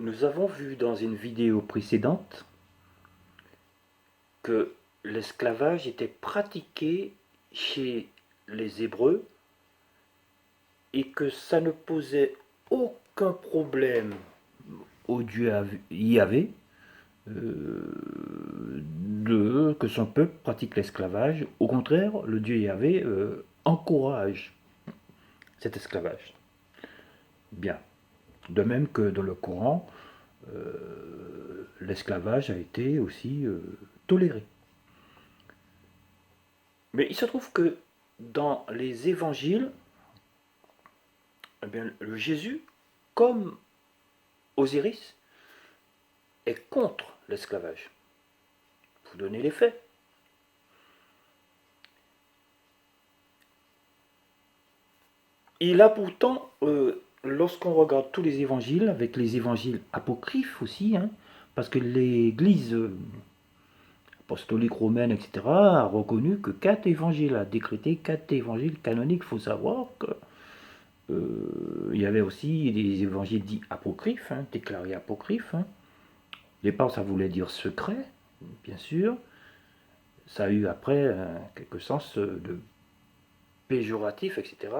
Nous avons vu dans une vidéo précédente que l'esclavage était pratiqué chez les Hébreux et que ça ne posait aucun problème au Dieu Yahvé que son peuple pratique l'esclavage. Au contraire, le Dieu Yahvé encourage cet esclavage. Bien. De même que dans le Coran, l'esclavage a été aussi toléré. Mais il se trouve que dans les évangiles, eh bien, le Jésus, comme Osiris, est contre l'esclavage. Vous donnez les faits. Il a pourtant, lorsqu'on regarde tous les évangiles, avec les évangiles apocryphes aussi, parce que l'Église apostolique romaine, etc., a reconnu que 4 évangiles, a décrété 4 évangiles canoniques. Il faut savoir que il y avait aussi des évangiles dits apocryphes, déclarés apocryphes. Au départ, ça voulait dire secret, bien sûr. Ça a eu après quelque sens de péjoratif, etc.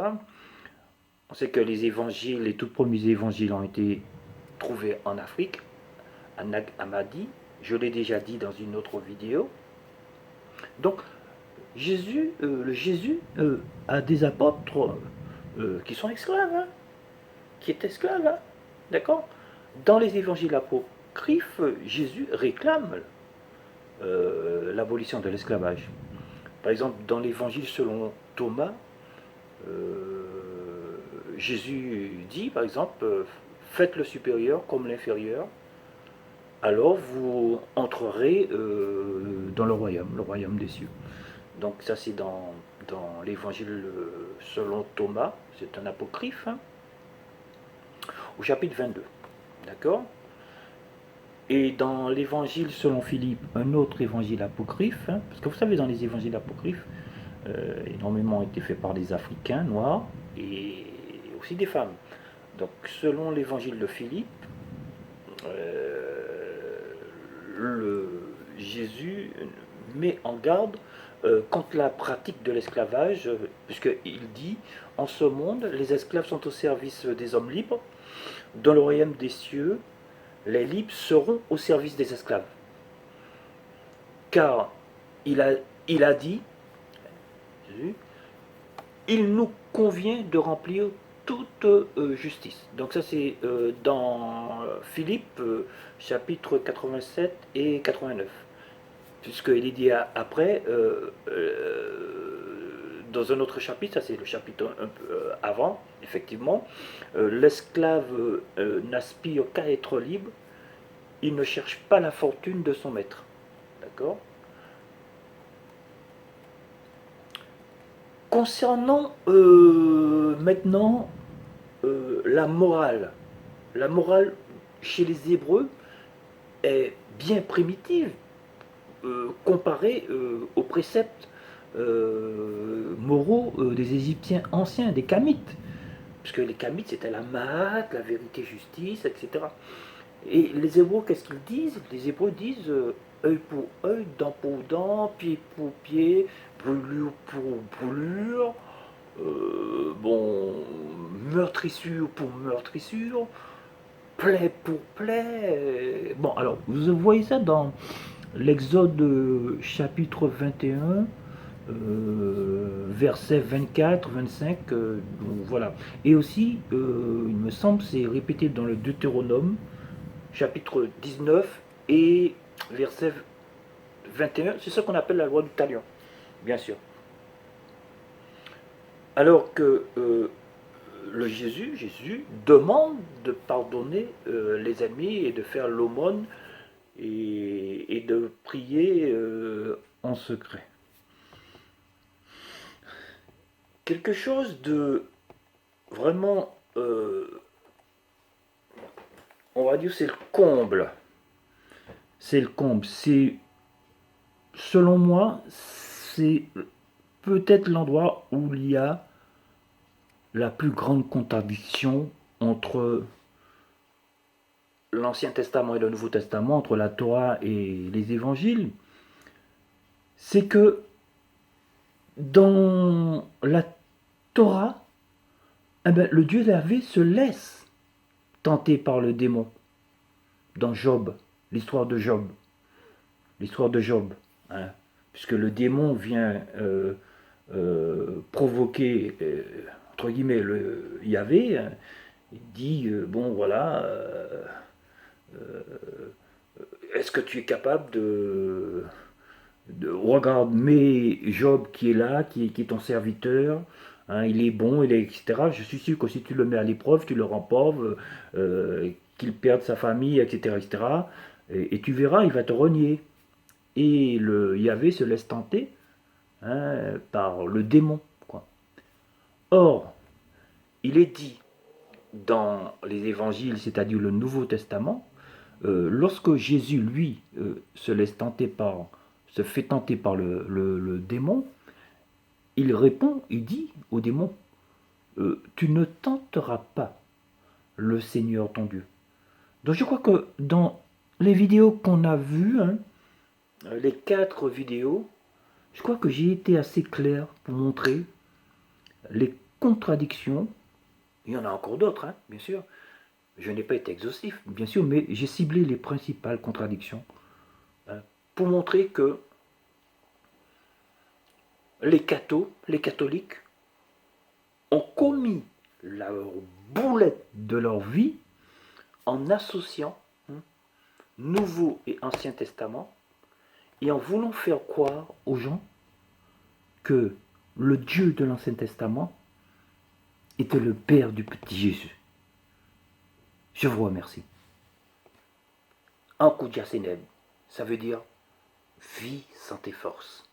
On sait que les évangiles, les tout premiers évangiles ont été trouvés en Afrique, à Nag Hammadi. Je l'ai déjà dit dans une autre vidéo. Donc, le Jésus a des apôtres qui sont esclaves, qui est esclave, d'accord. Dans les évangiles apocryphes, Jésus réclame l'abolition de l'esclavage. Par exemple, dans l'évangile selon Thomas, Jésus dit, par exemple, faites le supérieur comme l'inférieur, alors vous entrerez dans le royaume des cieux. Donc ça c'est dans l'évangile selon Thomas, c'est un apocryphe, au chapitre 22. D'accord. Et dans l'évangile selon Philippe, un autre évangile apocryphe, parce que vous savez, dans les évangiles apocryphes, énormément ont été faits par des Africains noirs et aussi des femmes. Donc selon l'évangile de Philippe, Jésus met en garde contre la pratique de l'esclavage, puisqu'il dit, en ce monde, les esclaves sont au service des hommes libres, dans le royaume des cieux, les libres seront au service des esclaves. Car il a dit, Jésus, il nous convient de remplir toute justice. Donc ça c'est dans Philippe chapitre 87 et 89. Puisqu'il est dit après, dans un autre chapitre, ça c'est le chapitre un peu avant, effectivement, l'esclave n'aspire qu'à être libre, il ne cherche pas la fortune de son maître. D'accord. Concernant maintenant la morale chez les Hébreux est bien primitive comparée aux préceptes moraux des Égyptiens anciens, des Kamites. Parce que les Kamites, c'était la Mahat, la vérité, justice, etc. Et les Hébreux, qu'est-ce qu'ils disent? Les Hébreux disent œil pour œil, dent pour dent, pied pour pied, brûlure pour brûlure, bon, meurtrissure pour meurtrissure, plaie pour plaie. Bon, alors, vous voyez ça dans l'Exode chapitre 21, versets 24, 25, voilà. Et aussi, il me semble, c'est répété dans le Deutéronome, chapitre 19 et verset 21. C'est ce qu'on appelle la loi du talion, bien sûr. Alors que Jésus demande de pardonner les ennemis et de faire l'aumône et de prier en secret. Quelque chose de vraiment, on va dire, c'est le comble. C'est le comble. C'est, selon moi, c'est peut-être l'endroit où il y a la plus grande contradiction entre l'Ancien Testament et le Nouveau Testament, entre la Torah et les évangiles, c'est que dans la Torah, eh ben, le Dieu Yahvé se laisse tenter par le démon. Dans Job, l'histoire de Job. L'histoire de Job. Hein, puisque le démon vient provoquer, entre guillemets, le Yahvé. Hein, il dit, bon voilà, est-ce que tu es capable regarde, mais Job qui est là, qui est ton serviteur, hein, il est bon, etc. Je suis sûr que si tu le mets à l'épreuve, tu le rends pauvre, qu'il perde sa famille, etc. etc. Et tu verras, il va te renier. Et le Yahvé se laisse tenter, hein, par le démon, quoi. Or, il est dit dans les évangiles, c'est-à-dire le Nouveau Testament, lorsque Jésus, lui, se fait tenter par le démon, il répond, il dit au démon, tu ne tenteras pas le Seigneur ton Dieu. Donc je crois que dans les vidéos qu'on a vues, hein, les 4 vidéos, je crois que j'ai été assez clair pour montrer les contradictions. Il y en a encore d'autres, hein, bien sûr. Je n'ai pas été exhaustif, bien sûr, mais j'ai ciblé les principales contradictions, hein, pour montrer que les catholiques, ont commis la boulette de leur vie en associant, hein, Nouveau et Ancien Testament et en voulant faire croire aux gens que le Dieu de l'Ancien Testament était le Père du petit Jésus. Je vous remercie. Ankudia Seneb, ça veut dire vie, santé, force.